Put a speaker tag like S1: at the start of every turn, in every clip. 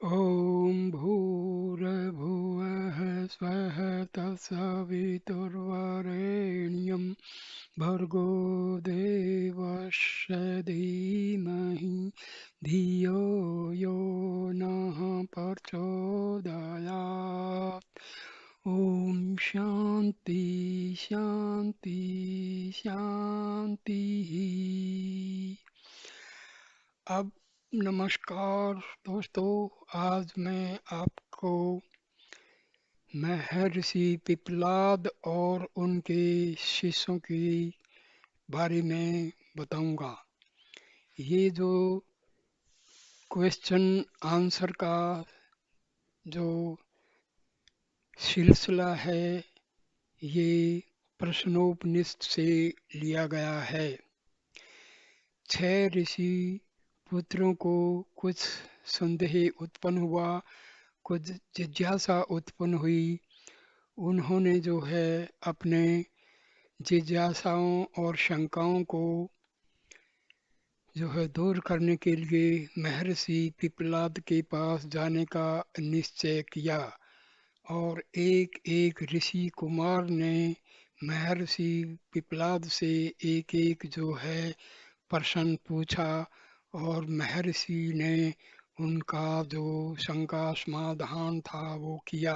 S1: ॐ भूर्भुवः स्वः तत्सवितुर्वरेण्यं भर्गो देवस्य धीमहि धियो यो नः प्रचोदयात्। ॐ शान्ति शान्ति शान्तिः। अब नमस्कार दोस्तों, आज मैं आपको महर्षि पिपलाद और उनके शिष्यों के बारे में बताऊंगा। ये जो क्वेश्चन आंसर का जो सिलसिला है, ये प्रश्नोपनिषद से लिया गया है। 6 ऋषि पुत्रों को कुछ संदेह उत्पन्न हुआ, कुछ जिज्ञासा उत्पन्न हुई। उन्होंने जो है अपने जिज्ञासाओं और शंकाओं को जो है दूर करने के लिए महर्षि पिपलाद के पास जाने का निश्चय किया। और एक एक ऋषि कुमार ने महर्षि पिपलाद से एक एक जो है प्रश्न पूछा और महर्षि ने उनका जो शंका समाधान था वो किया।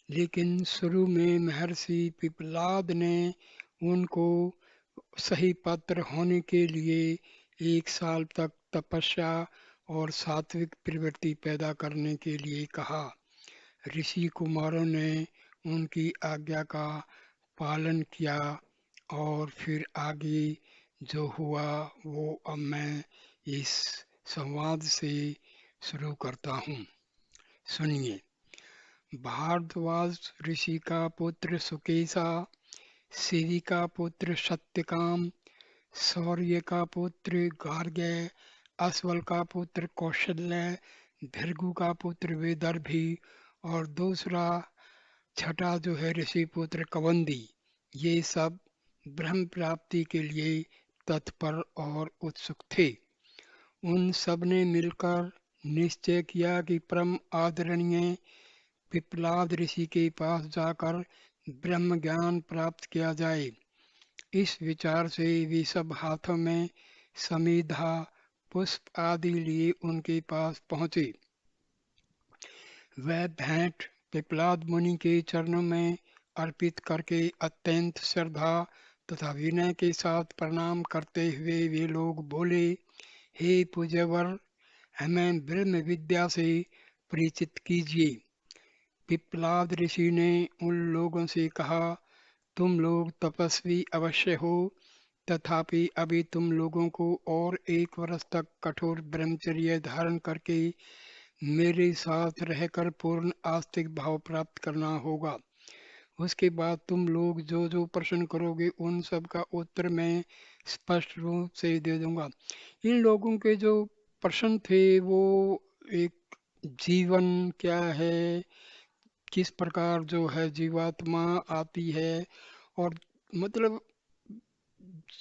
S1: लेकिन शुरू में महर्षि पिपलाद ने उनको सही पात्र होने के लिए 1 साल तक तपस्या और सात्विक प्रवृत्ति पैदा करने के लिए कहा। ऋषि कुमारों ने उनकी आज्ञा का पालन किया और फिर आगे जो हुआ वो अब मैं इस संवाद से शुरू करता हूँ। सुनिए। भारद्वाज ऋषि का पुत्र सुकेशा, शिवी का पुत्र सत्यकाम, शौर्य का पुत्र गार्ग्य, अश्वल का पुत्र कौशल्य, भृगु का पुत्र विदर्भी और दूसरा छठा जो है ऋषि पुत्र कवंदी। ये सब ब्रह्म प्राप्ति के लिए तत्पर और उत्सुक थे। उन सब ने मिलकर निश्चय किया कि परम आदरणीय पिपलाद ऋषि के पास जाकर ब्रह्म ज्ञान प्राप्त किया जाए। इस विचार से वे सब हाथों में समीधा पुष्प आदि लिए उनके पास पहुँचे। वह भेंट पिपलाद मुनि के चरणों में अर्पित करके अत्यंत श्रद्धा तथा विनय के साथ प्रणाम करते हुए वे लोग बोले, हे पूज्यवर, हमें ब्रह्म विद्या से परिचित कीजिए। पिपलाद ऋषि ने उन लोगों से कहा, तुम लोग तपस्वी अवश्य हो, तथापि अभी तुम लोगों को और 1 वर्ष तक कठोर ब्रह्मचर्य धारण करके मेरे साथ रहकर पूर्ण आस्तिक भाव प्राप्त करना होगा। उसके बाद तुम लोग जो जो प्रश्न करोगे उन सब का उत्तर मैं स्पष्ट रूप से दे दूंगा। इन लोगों के जो प्रश्न थे वो एक जीवन क्या है, किस प्रकार जो है जीवात्मा आती है, और मतलब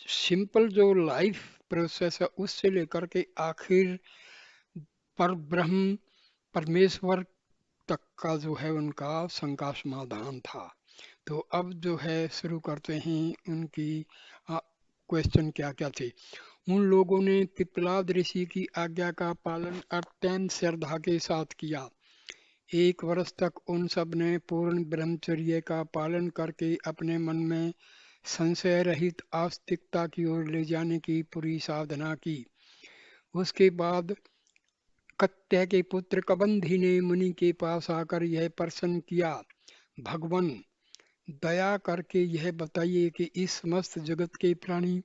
S1: सिंपल जो लाइफ प्रोसेस है उससे लेकर के आखिर पर ब्रह्म परमेश्वर तक का जो है उनका शंका समाधान था। तो अब जो है शुरू करते हैं उनकी क्वेश्चन क्या क्या थे। उन लोगों ने पिपलाद ऋषि की आज्ञा का पालन अत्यंत श्रद्धा के साथ किया। 1 वर्ष तक उन सब ने पूर्ण ब्रह्मचर्य का पालन करके अपने मन में संशय रहित आस्तिकता की ओर ले जाने की पूरी साधना की। उसके बाद कत्य के पुत्र कबंधी ने मुनि के पास आकर यह प्रश्न किया, भगवान, दया करके यह बताइए कि इस समस्त जगत के प्राणी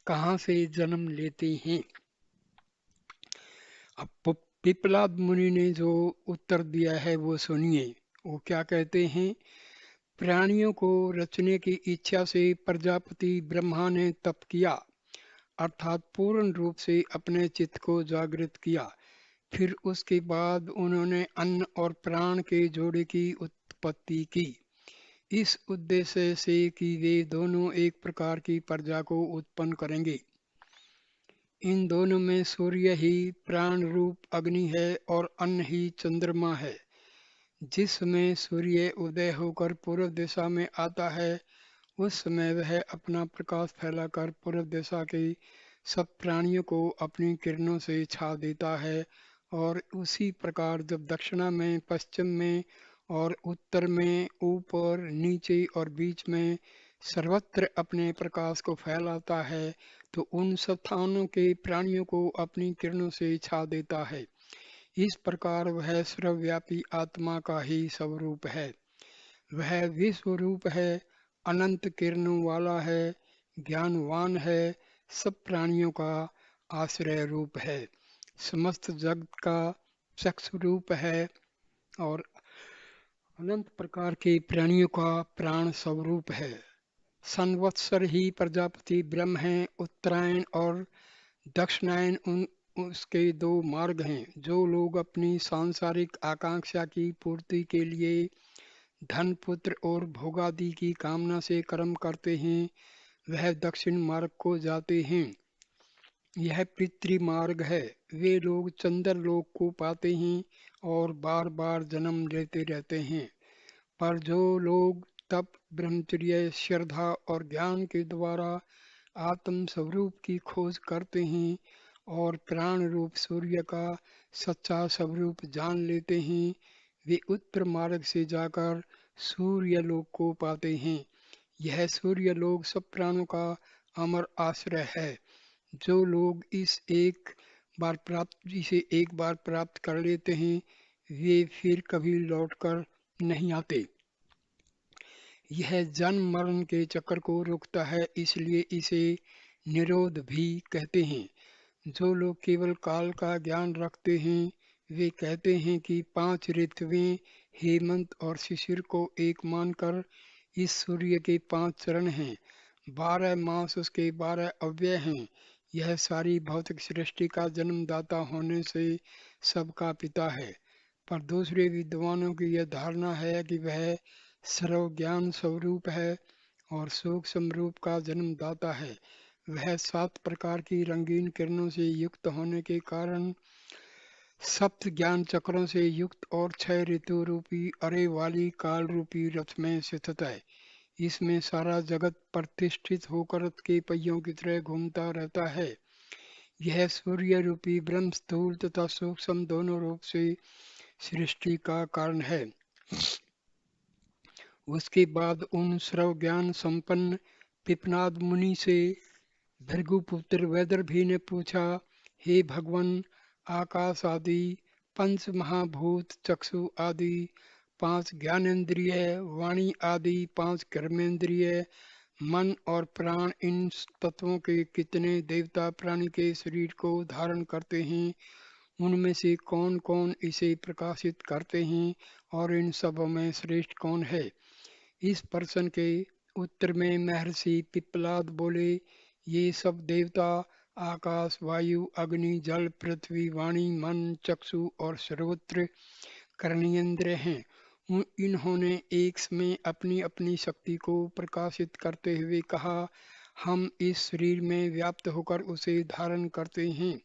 S1: कहाँ से जन्म लेते हैं। अब पिपलाद मुनि ने जो उत्तर दिया है वो सुनिए। वो क्या कहते हैं, प्राणियों को रचने की इच्छा से प्रजापति ब्रह्मा ने तप किया, अर्थात पूर्ण रूप से अपने चित्त को जागृत किया। फिर उसके बाद उन्होंने अन्न और प्राण के जोड़े की उत्पत्ति की, इस उद्देश्य से कि वे दोनों एक प्रकार की प्रजा को उत्पन्न करेंगे। इन दोनों में सूर्य ही प्राण रूप अग्नि है और अन्न ही चंद्रमा है। जिस समय सूर्य उदय होकर पूर्व दिशा में आता है, उस समय वह अपना प्रकाश फैलाकर पूर्व दिशा के सब प्राणियों को अपनी किरणों से छा देता है। और उसी प्रकार जब दक्षिणा में, पश्चिम में और उत्तर में, ऊपर, नीचे और बीच में सर्वत्र अपने प्रकाश को फैलाता है, तो उन सब स्थानों के प्राणियों को अपनी किरणों से छा देता है। इस प्रकार वह सर्वव्यापी आत्मा का ही स्वरूप है। वह विश्व रूप है, अनंत किरणों वाला है, ज्ञानवान है, सब प्राणियों का आश्रय रूप है, समस्त जगत का चक्षु रूप है और अनंत प्रकार के प्राणियों का प्राण स्वरूप है। संवत्सर ही प्रजापति ब्रह्म हैं। उत्तरायण और दक्षिणायन उन उसके दो मार्ग हैं। जो लोग अपनी सांसारिक आकांक्षा की पूर्ति के लिए धन, पुत्र और भोगादि की कामना से कर्म करते हैं, वह दक्षिण मार्ग को जाते हैं। यह पितृ मार्ग है। वे लोग चंद्र लोक को पाते हैं और बार बार जन्म लेते रहते हैं। पर जो लोग तप, ब्रह्मचर्य, श्रद्धा और ज्ञान के द्वारा आत्म स्वरूप की खोज करते हैं और प्राण रूप सूर्य का सच्चा स्वरूप जान लेते हैं, वे उत्तर मार्ग से जाकर सूर्य लोक को पाते हैं। यह सूर्य लोक सब प्राणों का अमर आश्रय है। जो लोग इसे एक बार प्राप्त कर लेते हैं, वे फिर कभी लौटकर नहीं आते। यह जन्म मरण के चक्र को रोकता है, इसलिए इसे निरोध भी कहते हैं। जो लोग केवल काल का ज्ञान रखते हैं, वे कहते हैं कि 5 ऋतुएं, हेमंत और शिशिर को एक मानकर इस सूर्य के 5 चरण हैं। 12 मास उसके 12 अव्यय हैं। यह सारी भौतिक सृष्टि का जन्मदाता होने से सबका पिता है। पर दूसरे विद्वानों की यह धारणा है कि वह सर्व ज्ञान स्वरूप है और सूक्ष्म रूप का जन्मदाता है। वह 7 प्रकार की रंगीन किरणों से युक्त होने के कारण सप्त ज्ञान चक्रों से युक्त और 6 ऋतु रूपी अरे वाली काल रूपी रथ में स्थित है। इसमें सारा जगत प्रतिष्ठित होकर रथ के पहियों की तरह घूमता रहता है। यह सूर्य रूपी ब्रह्म स्थूल तथा सूक्ष्म दोनों रूप से सृष्टि का कारण है। उसके बाद उन सर्व ज्ञान संपन्न पिपनाद मुनि से भृगुपुत्र वैदर्भी ने पूछा, हे भगवन, आकाश आदि पंच महाभूत, चक्षु आदि 5 ज्ञानेंद्रिय, वाणी आदि 5 कर्मेंद्रिय, मन और प्राण, इन तत्वों के कितने देवता प्राणी के शरीर को धारण करते हैं? उनमें से कौन कौन इसे प्रकाशित करते हैं और इन सब में श्रेष्ठ कौन है? इस प्रश्न के उत्तर में महर्षि पिप्पलाद बोले, ये सब देवता आकाश, वायु, अग्नि, जल, पृथ्वी, वाणी, मन, चक्षु और सर्वत्र कर्णेंद्र हैं। इन्होंने एक समय अपनी अपनी शक्ति को प्रकाशित करते हुए कहा, हम इस शरीर में व्याप्त होकर उसे धारण करते हैं।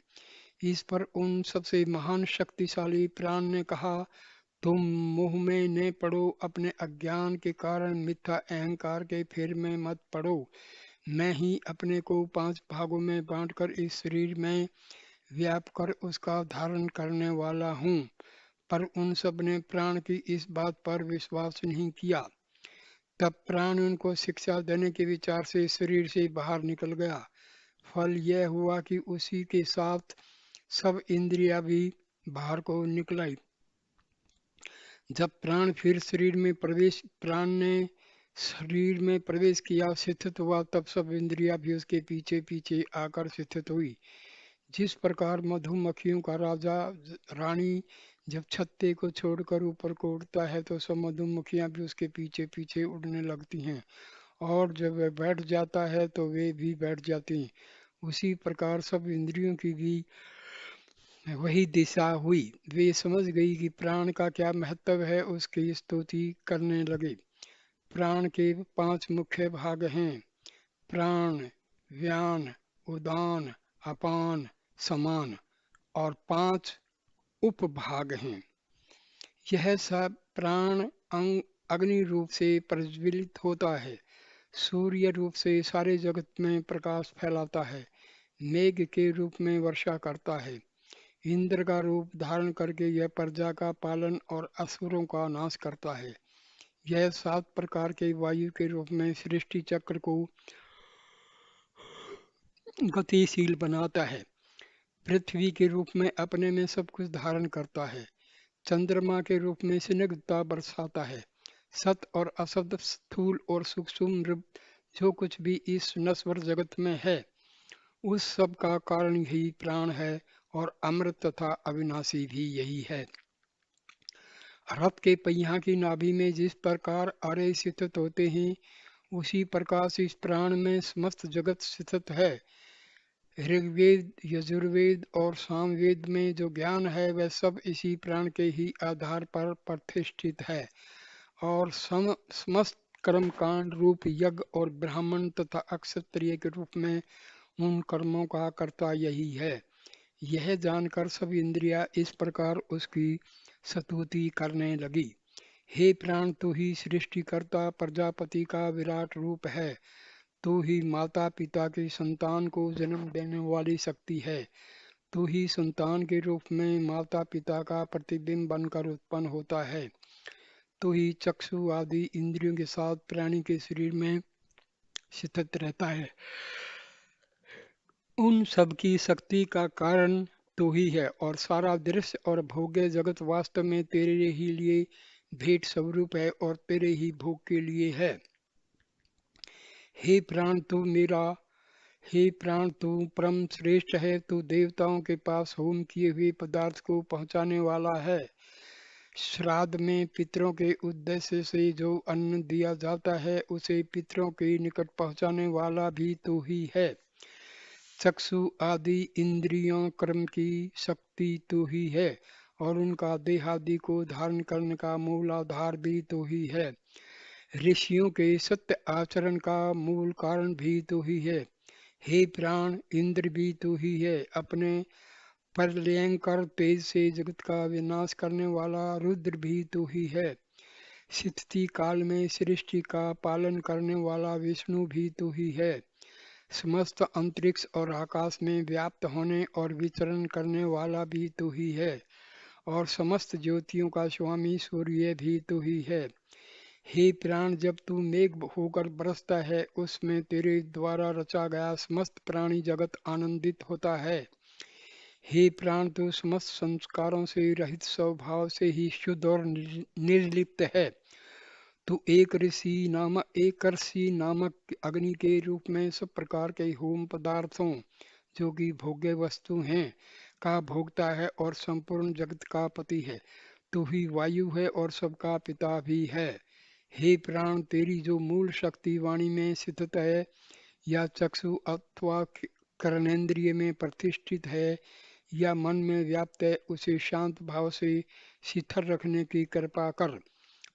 S1: इस पर उन सबसे महान शक्तिशाली प्राण ने कहा, तुम मोह में न पड़ो, अपने अज्ञान के कारण मिथ्या अहंकार के फेर में मत पड़ो। मैं ही अपने को 5 भागों में बांटकर इस शरीर में व्याप कर उसका धारण करने वाला हूँ। पर उन सब ने प्राण की इस बात पर विश्वास नहीं किया। तब प्राण उनको शिक्षा देने के विचार से शरीर से बाहर निकल गया। फल यह हुआ कि उसी के साथ सब इंद्रियां भी बाहर को निकल आई। जब प्राण ने शरीर में प्रवेश किया, स्थित हुआ, तब सब इंद्रियां भी उसके पीछे पीछे आकर स्थित हुई। जिस प्रकार मधुमक्खियों का राजा रानी जब छत्ते को छोड़कर ऊपर को उड़ता है, तो सब मधुमक्खियां भी उसके पीछे पीछे उड़ने लगती हैं, और जब वह बैठ जाता है तो वे भी बैठ जाती हैं। उसी प्रकार सब इंद्रियों की भी वही दिशा हुई। वे समझ गई कि प्राण का क्या महत्व है, उसकी स्तुति करने लगे। प्राण के 5 मुख्य भाग हैं: प्राण, व्यान, उदान, अपान, समान और 5 उपभाग हैं। यह सब प्राण अंग अग्नि रूप से प्रज्वलित होता है, सूर्य रूप से सारे जगत में प्रकाश फैलाता है, मेघ के रूप में वर्षा करता है, इंद्र का रूप धारण करके यह प्रजा का पालन और असुरों का नाश करता है। यह 7 प्रकार के वायु के रूप में सृष्टि चक्र को गतिशील बनाता है, पृथ्वी के रूप में अपने में सब कुछ धारण करता है, चंद्रमा के रूप में स्निग्धता बरसाता है, सत और असत, स्थूल और सूक्ष्म रूप जो कुछ भी इस नश्वर जगत में है, उस सब का कारण यही प्राण है और अमृत तथा अविनाशी भी यही है। रथ के पहिया की नाभि में जिस प्रकार आरे स्थित होते हैं, उसी प्रकार से इस प्राण में समस्त जगत स्थित है। ऋग्वेद, यजुर्वेद और सामवेद में जो ज्ञान है वह सब इसी प्राण के ही आधार पर प्रतिष्ठित है और समस्त कर्म कांड रूप यज्ञ और ब्राह्मण तथा अक्षत्रिय के रूप में उन कर्मों का कर्ता यही है। यह जानकर सब इंद्रियां इस प्रकार उसकी स्तुति करने लगी। हे प्राण, तू ही सृष्टिकर्ता प्रजापति का विराट रूप है, तू ही माता पिता की संतान को जन्म देने वाली शक्ति है, तू ही संतान के रूप में माता पिता का प्रतिबिंब बनकर उत्पन्न होता है, तू ही चक्षु आदि इंद्रियों के साथ प्राणी के शरीर में स्थित रहता है। उन सब की शक्ति का कारण तू ही है और सारा दृश्य और भोग्य जगत वास्तव में तेरे ही लिए भेंट स्वरूप है और तेरे ही भोग के लिए है। हे प्राण तू मेरा हे प्राण, तू परम श्रेष्ठ है, तू देवताओं के पास होम किए हुए पदार्थ को पहुंचाने वाला है। श्राद्ध में पितरों के उद्देश्य से जो अन्न दिया जाता है उसे पितरों के निकट पहुंचाने वाला भी तू ही है। चक्षु आदि इंद्रियों कर्म की शक्ति तू ही है और उनका देहादि को धारण करने का मूल आधार भी तू ही है। ऋषियों के सत्य आचरण का मूल कारण भी तू ही है। हे प्राण, इंद्र भी तू ही है, अपने प्रलयंकर तेज से जगत का विनाश करने वाला रुद्र भी तू ही है। स्थिति काल में सृष्टि का पालन करने वाला विष्णु भी तू ही है। समस्त अंतरिक्ष और आकाश में व्याप्त होने और विचरण करने वाला भी तू ही है और समस्त ज्योतियों का स्वामी सूर्य भी तू ही है। हे प्राण, जब तू मेघ होकर बरसता है उसमें तेरे द्वारा रचा गया समस्त प्राणी जगत आनंदित होता है। हे प्राण, तू समस्त संस्कारों से रहित स्वभाव से ही शुद्ध और निर्लिप्त है। तू एक ऋषि नामक अग्नि के रूप में सब प्रकार के होम पदार्थों जो कि भोग्य वस्तु हैं का भोगता है और संपूर्ण जगत का पति है। तू ही वायु है और सबका पिता भी है। हे प्राण, तेरी जो मूल शक्ति वाणी में स्थित है या चक्षु अथवा कर्णेंद्रिय में प्रतिष्ठित है या मन में व्याप्त है, उसे शांत भाव से शिथिल रखने की कृपा कर,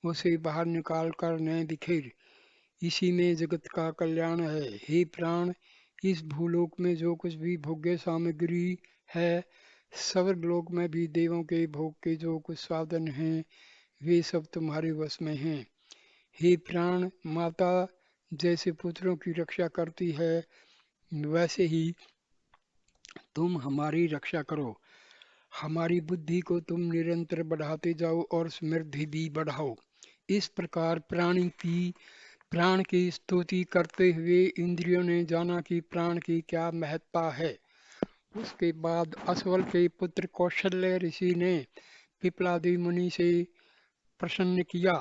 S1: उसे बाहर निकाल कर न बिखेर। इसी में जगत का कल्याण है। हे प्राण, इस भूलोक में जो कुछ भी भोग्य सामग्री है, स्वर्गलोक में भी देवों के भोग के जो कुछ साधन हैं, वे सब तुम्हारे वश में हैं। हे प्राण, माता जैसे पुत्रों की रक्षा करती है वैसे ही तुम हमारी रक्षा करो। हमारी बुद्धि को तुम निरंतर बढ़ाते जाओ और समृद्धि भी बढ़ाओ। इस प्रकार प्राण की स्तुति करते हुए इंद्रियों ने जाना कि प्राण की क्या महत्ता है। उसके बाद अश्वल के पुत्र कौशल्य ऋषि ने पिपलादी मुनि से प्रश्न किया,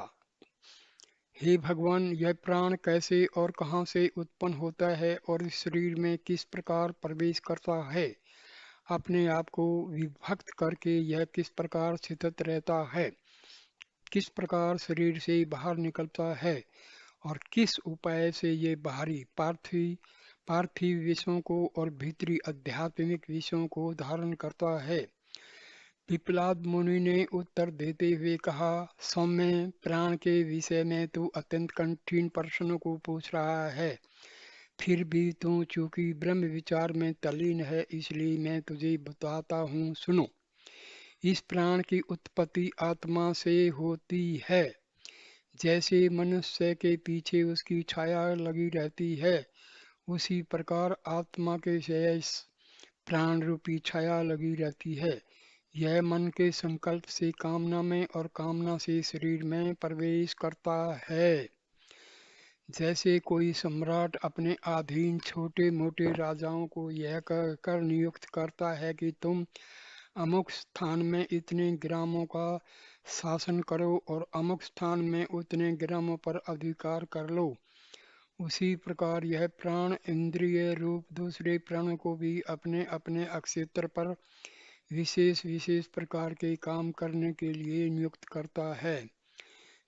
S1: हे भगवान, यह प्राण कैसे और कहाँ से उत्पन्न होता है और इस शरीर में किस प्रकार प्रवेश करता है? अपने आप को विभक्त करके यह किस प्रकार स्थित रहता है? किस प्रकार शरीर से बाहर निकलता है और किस उपाय से ये बाहरी पार्थिव विषयों को और भीतरी आध्यात्मिक विषयों को धारण करता है? पिपलाद मुनि ने उत्तर देते हुए कहा, सौम्य, प्राण के विषय में तू अत्यंत कठिन प्रश्नों को पूछ रहा है। फिर भी तू चूंकि ब्रह्म विचार में तल्लीन है, इसलिए मैं तुझे बताता हूँ, सुनो। इस प्राण की उत्पत्ति आत्मा से होती है। जैसे मनुष्य के पीछे उसकी छाया लगी रहती है, उसी प्रकार आत्मा के शेष प्राण रूपी छाया लगी रहती है। यह मन के संकल्प से कामना में और कामना से शरीर में प्रवेश करता है। जैसे कोई सम्राट अपने अधीन छोटे मोटे राजाओं को यह कहकर नियुक्त करता है कि तुम अमुक स्थान में इतने ग्रामों का शासन करो और अमुक स्थान में उतने ग्रामों पर अधिकार कर लो, उसी प्रकार यह प्राण इंद्रिय रूप दूसरे प्राणों को भी अपने अपने अक्षेत्र पर विशेष विशेष प्रकार के काम करने के लिए नियुक्त करता है।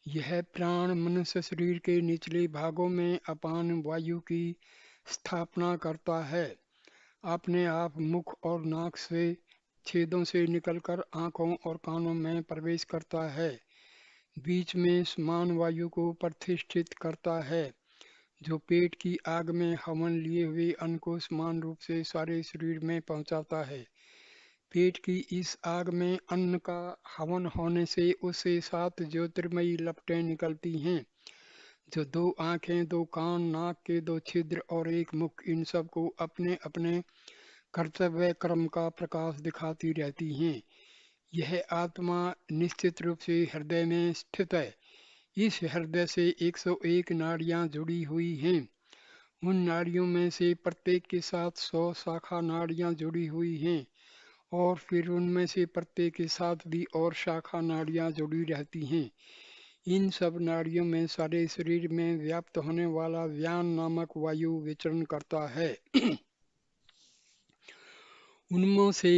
S1: यह प्राण मनुष्य शरीर के निचले भागों में अपान वायु की स्थापना करता है। अपने आप मुख और नाक से छेदों से निकलकर आंखों और कानों में प्रवेश करता है। बीच में समान वायु को प्रतिष्ठित करता है, जो पेट की आग में हवन लिए हुए अन्न को समान रूप से सारे शरीर में पहुंचाता है। पेट की इस आग में अन्न का हवन होने से उससे 7 ज्योतिर्मयी लपटें निकलती हैं, जो 2 आंखें, 2 कान, नाक के 2 छिद्र और एक मुख, इन सब को अपने अपने कर्तव्य कर्म का प्रकाश दिखाती रहती हैं। यह आत्मा निश्चित रूप से हृदय में स्थित है। इस हृदय से 101 नाड़ियां जुड़ी हुई हैं। उन नाड़ियों में से प्रत्येक के साथ 100 शाखा नाड़ियां जुड़ी हुई हैं, और फिर उनमें से प्रत्येक के साथ भी और शाखा नाड़ियां जुड़ी रहती हैं। इन सब नाड़ियों में सारे शरीर में व्याप्त होने वाला व्यान नामक वायु विचरण करता है। उनमें से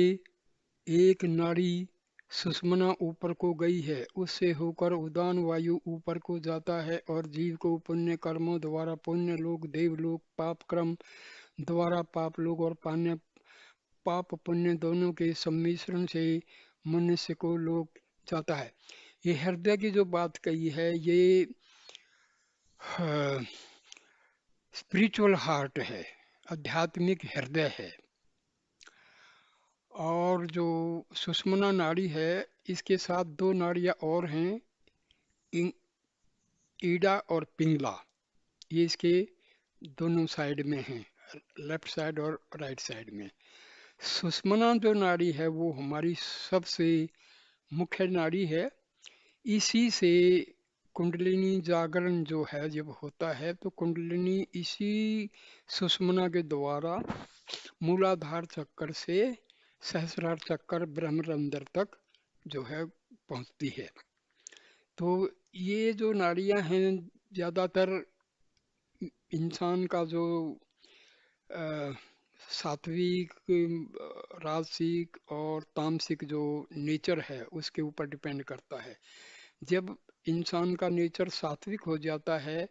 S1: एक नाड़ी सुषुम्ना ऊपर को गई है, उससे होकर उदान वायु ऊपर को जाता है और जीव को पुण्य कर्मों द्वारा पुण्य लोक, देवलोक, पाप क्रम द्वारा पाप लोक और पाप पुण्य दोनों के सम्मिश्रण से मनुष्य को लोक जाता है। ये हृदय की जो बात कही है, ये स्पिरिचुअल हार्ट है, आध्यात्मिक हृदय है। और जो सुषुम्ना नाड़ी है, इसके साथ 2 नाड़ियां और हैं, ईडा और पिंगला। ये इसके दोनों साइड में हैं, लेफ्ट साइड और राइट साइड में। सुषुम्ना जो नाड़ी है वो हमारी सबसे मुख्य नाड़ी है। इसी से कुंडलिनी जागरण जो है जब होता है, तो कुंडलिनी इसी सुषुम्ना के द्वारा मूलाधार चक्कर से सहस्रार चक्कर ब्रह्मरंध्र तक जो है पहुंचती है। तो ये जो नाड़ियां हैं, ज़्यादातर इंसान का जो अ, सात्विक, राजसिक और तामसिक जो नेचर है उसके ऊपर डिपेंड करता है। जब इंसान का नेचर सात्विक हो जाता है,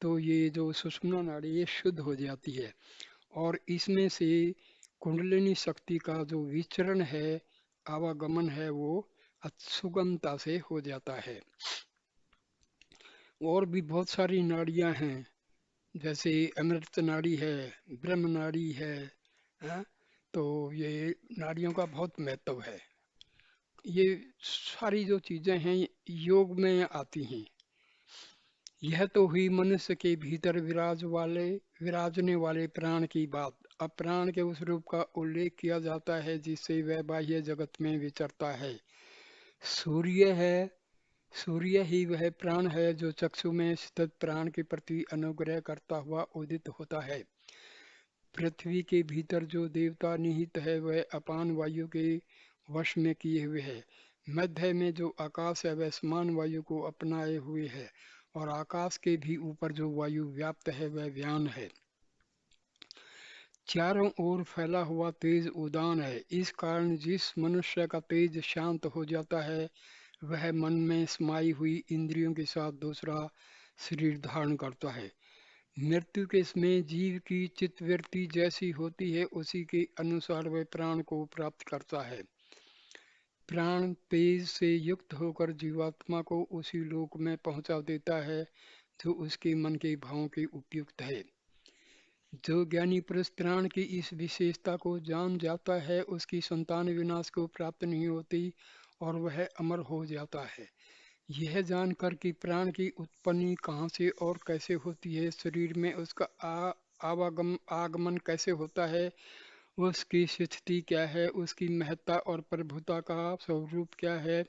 S1: तो ये जो सुषुम्ना नाड़ी ये शुद्ध हो जाती है, और इसमें से कुंडलिनी शक्ति का जो विचरण है, आवागमन है, वो सुगमता से हो जाता है। और भी बहुत सारी नाड़ियां हैं, जैसे अमृत नाड़ी है, ब्रह्म नाड़ी है, हाँ? तो ये नाड़ियों का बहुत महत्व है। ये सारी जो चीजें हैं योग में आती हैं। यह तो हुई मनुष्य के भीतर विराजने वाले प्राण की बात। अब प्राण के उस रूप का उल्लेख किया जाता है जिससे वह बाह्य जगत में विचरता है। सूर्य है, सूर्य ही वह प्राण है जो चक्षु में स्थित प्राण के प्रति अनुग्रह करता हुआ उदित होता है। पृथ्वी के भीतर जो देवता निहित है वह अपान वायु के वश में किए हुए है। मध्य में जो आकाश है वह समान वायु को अपनाए हुए है, और आकाश के भी ऊपर जो वायु व्याप्त है वह व्यान है। चारों ओर फैला हुआ तेज उदान है। इस कारण जिस मनुष्य का तेज शांत हो जाता है, वह मन में समाई हुई इंद्रियों के साथ दूसरा शरीर धारण करता है। मृत्यु के समय जीव की चित्तवृत्ति जैसी होती है, उसी के अनुसार वह प्राण को प्राप्त करता है। प्राण तेज से युक्त होकर जीवात्मा को उसी लोक में पहुंचा देता है जो उसके मन के भावों के उपयुक्त है। जो ज्ञानी पुरुष प्राण की इस विशेषता को जान जाता है उसकी संतान विनाश को प्राप्त नहीं होती और वह अमर हो जाता है। यह जानकर कि प्राण की उत्पत्ति कहाँ से और कैसे होती है, शरीर में उसका आगमन कैसे होता है, उसकी स्थिति क्या है, उसकी महत्ता और प्रभुता का स्वरूप क्या है,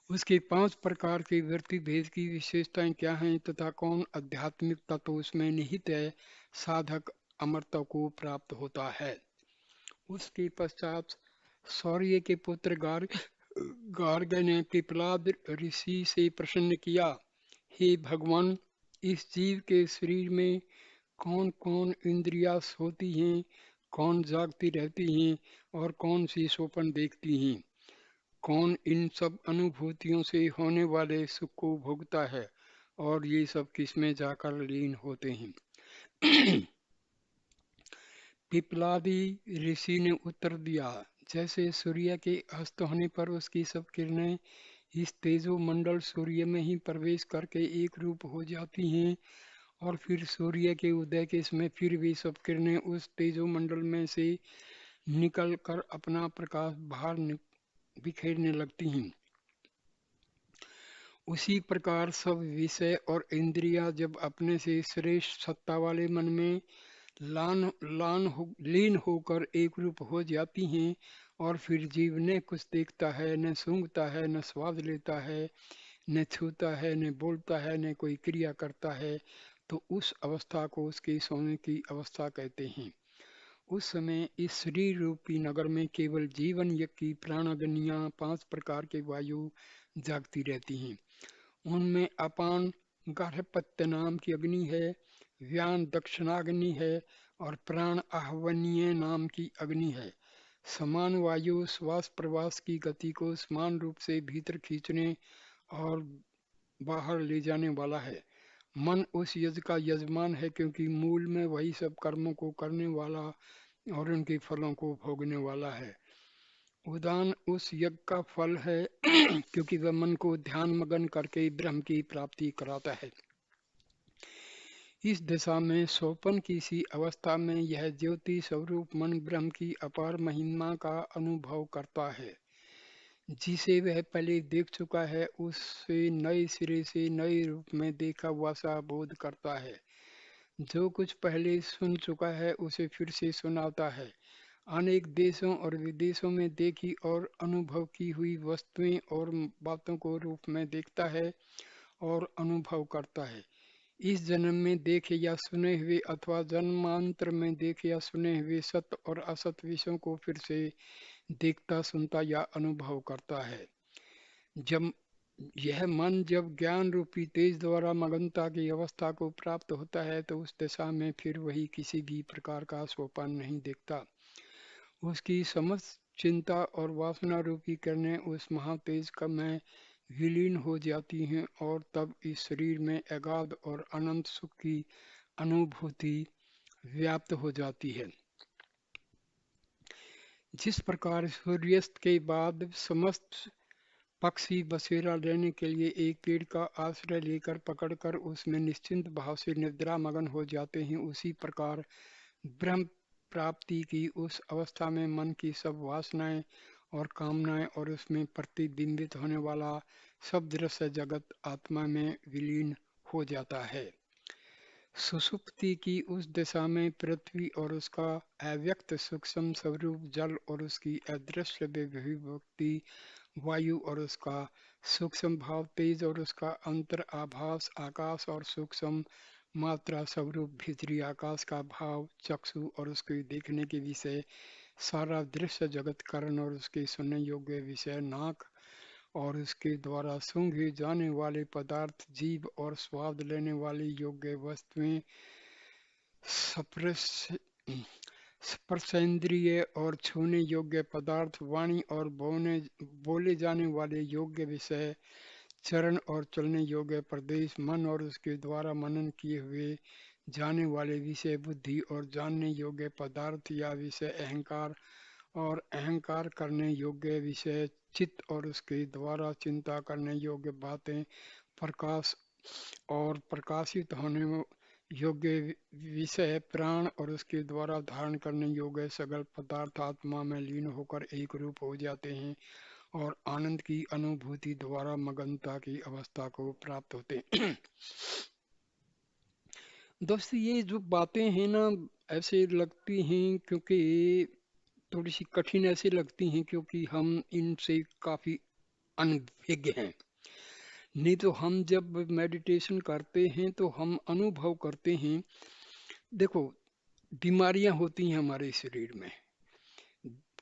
S1: उसके 5 प्रकार के वृत्ति भेद की विशेषताएं क्या हैं तथा कौन आध्यात्मिक तत्व उसमें निहित है, साधक अमरता को प्राप्त होता है। उसके पश्चात सौर्य के पुत्र गार्ग ने पिपलाद ऋषि से प्रश्न किया, हे भगवान, इस जीव के शरीर में कौन कौन इंद्रियां होती हैं, कौन जागती रहती हैं और कौन सी स्वप्न देखती हैं, कौन इन सब अनुभूतियों से होने वाले सुख को भोगता है और ये सब किसमें जाकर लीन होते हैं। पिपलादी ऋषि ने उत्तर दिया, जैसे सूर्य के अस्त होने पर उसकी सब किरणें इस तेजो मंडल सूर्य में ही प्रवेश करके एक रूप हो जाती हैं और फिर सूर्य के उदय के समय फिर वे सब किरणें उस तेजो मंडल में से निकल कर अपना प्रकाश बाहर बिखेरने लगती हैं। उसी प्रकार सब विषय और इंद्रियां जब अपने से श्रेष्ठ सत्ता वाले मन में लीन होकर एक रूप हो जाती हैं और फिर जीव न कुछ देखता है, न सूंघता है, न स्वाद लेता है, न छूता है, न बोलता है, न कोई क्रिया करता है, तो उस अवस्था को उसके सोने की अवस्था कहते हैं। उस समय इस शरीर रूपी नगर में केवल जीवन यज्ञ की प्राणाग्नियां 5 प्रकार के वायु जागती रहती हैं। उनमें अपान गार्हपत्य नाम की अग्नि है, व्यान दक्षिणाग्नि है और प्राण आहवनीय नाम की अग्नि है। समान वायु श्वास प्रवास की गति को समान रूप से भीतर खींचने और बाहर ले जाने वाला है। मन उस यज्ञ का यजमान है क्योंकि मूल में वही सब कर्मों को करने वाला और उनके फलों को भोगने वाला है। उदान उस यज्ञ का फल है क्योंकि वह मन को ध्यान मगन करके ब्रह्म की प्राप्ति कराता है। इस दशा में सोपन की सी अवस्था में यह ज्योति स्वरूप मन ब्रह्म की अपार महिमा का अनुभव करता है। जिसे वह पहले देख चुका है उससे नए सिरे से नए रूप में देखा हुआ सा बोध करता है। जो कुछ पहले सुन चुका है उसे फिर से सुनाता है। अनेक देशों और विदेशों में देखी और अनुभव की हुई वस्तुएं और बातों को रूप में देखता है और अनुभव करता है। इस जन्म में देखे या सुने हुए अथवा जन्मांतर में देखे या सुने हुए सत्य और असत विषयों को फिर से देखता, सुनता या अनुभव करता है। जब यह मन जब ज्ञान रूपी तेज द्वारा मगनता की अवस्था को प्राप्त होता है तो उस दशा में फिर वही किसी भी प्रकार का सोपान नहीं देखता। उसकी समस्त चिंता और वासना रूपी किरणें उस महातेज का में विलीन हो जाती हैं और तब इस शरीर में अगाध और अनंत सुख की अनुभूति व्याप्त हो जाती है। जिस प्रकार सूर्यास्त के बाद समस्त पक्षी बसेरा लेने के लिए एक पेड़ का आश्रय लेकर पकड़कर उसमें निश्चिंत भाव से निद्रा मगन हो जाते हैं, उसी प्रकार ब्रह्म प्राप्ति की उस अवस्था में मन की सब वासनाएं और कामनाएं और उसमें प्रतिबिंबित होने वाला सब दृश्य जगत आत्मा में विलीन हो जाता है। सुषुप्ति की उस दशा में पृथ्वी और उसका अव्यक्त सूक्ष्म स्वरूप जल और उसकी अदृश्य विभक्ति वायु और उसका सूक्ष्म भाव तेज और उसका अंतर आभास आकाश और सूक्ष्म मात्रा स्वरूप भीतरी आकाश का भाव चक्षु और उसके देखने के विषय सारा दृश्य जगत करण और उसके सुनने योग्य विषय नाक और उसके द्वारा सूंघे जाने वाले पदार्थ जीव और स्वाद लेने वाली योग्य वस्तुएं स्पर्शेंद्रिय और छूने योग्य पदार्थ वाणी और बोले जाने वाले योग्य विषय चरण और चलने योग्य प्रदेश मन और उसके द्वारा मनन किए हुए जाने वाले विषय बुद्धि और जानने योग्य पदार्थ या विषय अहंकार और अहंकार करने योग्य विषय चित्त और उसके द्वारा चिंता करने योग्य बातें प्रकाश और प्रकाशित होने योग्य विषय प्राण और उसके द्वारा धारण करने योग्य सगल पदार्थ आत्मा में लीन होकर एक रूप हो जाते हैं और आनंद की अनुभूति द्वारा मगनता की अवस्था को प्राप्त होते हैं। दोस्तों ये जो बातें हैं ना, ऐसे लगती हैं क्योंकि थोड़ी सी कठिन ऐसे लगती हैं क्योंकि हम इनसे काफी अनभिज्ञ हैं। नहीं तो हम जब मेडिटेशन करते हैं तो हम अनुभव करते हैं। देखो, बीमारियां होती हैं हमारे शरीर में।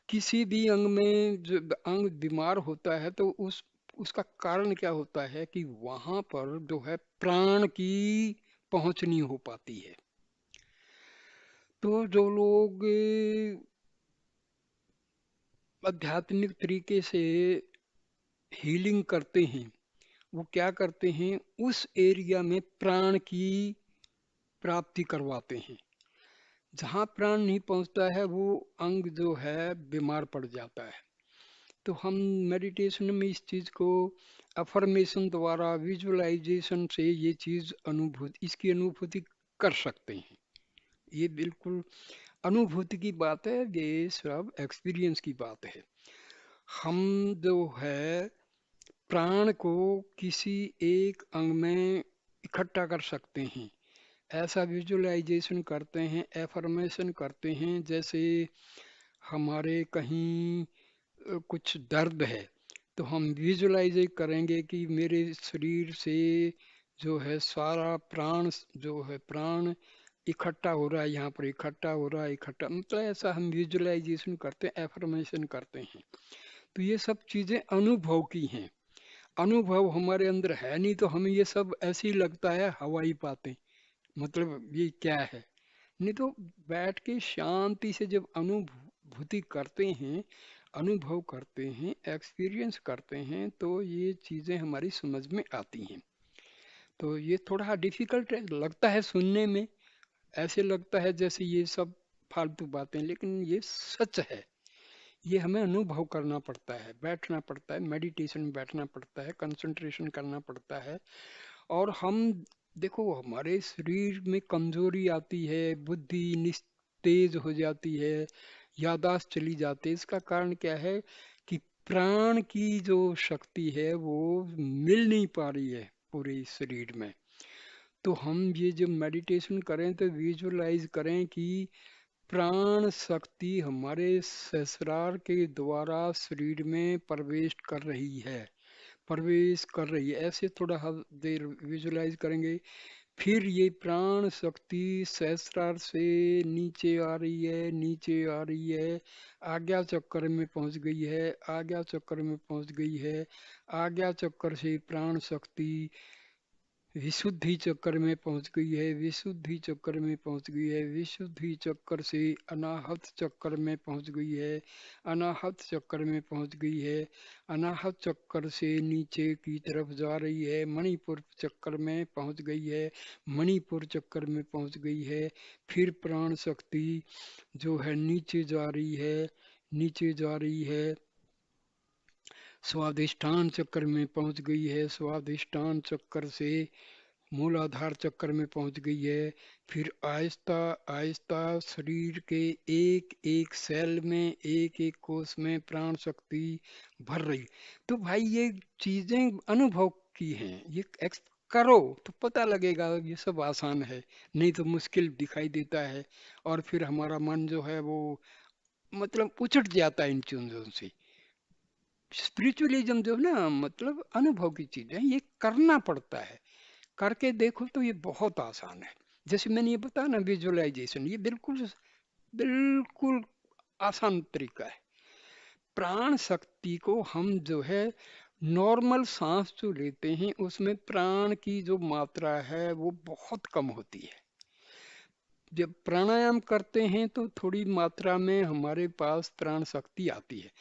S1: किसी भी अंग में जो अंग बीमार होता है तो उसका कारण क्या होता है कि वहां पर जो है प्राण की पहुंच नहीं हो पाती है। तो जो लोग आध्यात्मिक तरीके से हीलिंग करते हैं, वो क्या करते हैं, उस एरिया में प्राण की प्राप्ति करवाते हैं। जहाँ प्राण नहीं पहुँचता है वो अंग जो है बीमार पड़ जाता है। तो हम मेडिटेशन में इस चीज़ को अफर्मेशन द्वारा विजुअलाइजेशन से ये चीज़ अनुभूति इसकी अनुभूति कर सकते हैं। ये बिल्कुल अनुभूति की बात है, ये सब एक्सपीरियंस की बात है। हम जो है प्राण को किसी एक अंग में इकट्ठा कर सकते हैं, ऐसा विजुअलाइजेशन करते हैं, एफर्मेशन करते हैं। जैसे हमारे कहीं कुछ दर्द है तो हम विजुअलाइज करेंगे कि मेरे शरीर से जो है सारा प्राण जो है प्राण इकट्ठा हो रहा है, यहाँ पर इकट्ठा हो रहा है, इकट्ठा मतलब ऐसा हम विजुअलाइजेशन करते हैं, एफर्मेशन करते हैं। तो ये सब चीज़ें अनुभव की हैं। अनुभव हमारे अंदर है नहीं तो हमें ये सब ऐसे ही लगता है हवाई बातें, मतलब ये क्या है। नहीं तो बैठ के शांति से जब अनुभूति करते हैं, अनुभव करते हैं, एक्सपीरियंस करते हैं तो ये चीज़ें हमारी समझ में आती हैं। तो ये थोड़ा डिफिकल्ट लगता है सुनने में, ऐसे लगता है जैसे ये सब फालतू बातें, लेकिन ये सच है। ये हमें अनुभव करना पड़ता है, बैठना पड़ता है, मेडिटेशन में बैठना पड़ता है, कंसंट्रेशन करना पड़ता है। और हम देखो हमारे शरीर में कमजोरी आती है, बुद्धि निस्तेज हो जाती है, याददाश्त चली जाती है। इसका कारण क्या है कि प्राण की जो शक्ति है वो मिल नहीं पा रही है पूरे शरीर में। तो हम ये जब मेडिटेशन करें तो विजुअलाइज करें कि प्राण शक्ति हमारे सहस्रार के द्वारा शरीर में प्रवेश कर रही है, प्रवेश कर रही है। ऐसे थोड़ा देर विजुलाइज करेंगे, फिर ये प्राण शक्ति सहस्रार से नीचे आ रही है, नीचे आ रही है, आज्ञा चक्र में पहुंच गई है, आज्ञा चक्र में पहुंच गई है, आज्ञा चक्र से प्राण शक्ति विशुद्धि चक्र में पहुंच गई है, विशुद्धि चक्र में पहुंच गई है, विशुद्धि चक्र से अनाहत चक्र में पहुंच गई है, अनाहत चक्र में पहुंच गई है, अनाहत चक्र से नीचे की तरफ जा रही है, मणिपुर चक्र में पहुंच गई है, मणिपुर चक्र में पहुंच गई है। फिर प्राण शक्ति जो है नीचे जा रही है, नीचे जा रही है, स्वादिष्ठान चक्र में पहुंच गई है, स्वादिष्ठान चक्र से मूलाधार चक्र में पहुंच गई है। फिर आहिस्ता आहिस्ता शरीर के एक एक सेल में, एक एक कोष में प्राण शक्ति भर रही। तो भाई ये चीजें अनुभव की हैं, ये करो तो पता लगेगा। ये सब आसान है, नहीं तो मुश्किल दिखाई देता है। और फिर हमारा मन जो है वो मतलब उचट जाता है इन चीजों से। स्पिरिचुअलिज्म जो है ना, मतलब अनुभव की चीज है, ये करना पड़ता है। करके देखो तो ये बहुत आसान है। जैसे मैंने ये बताया ना विजुअलाइजेशन, ये बिल्कुल बिल्कुल आसान तरीका है। प्राण शक्ति को हम जो है नॉर्मल सांस जो लेते हैं उसमें प्राण की जो मात्रा है वो बहुत कम होती है। जब प्राणायाम करते हैं तो थोड़ी मात्रा में हमारे पास प्राण शक्ति आती है।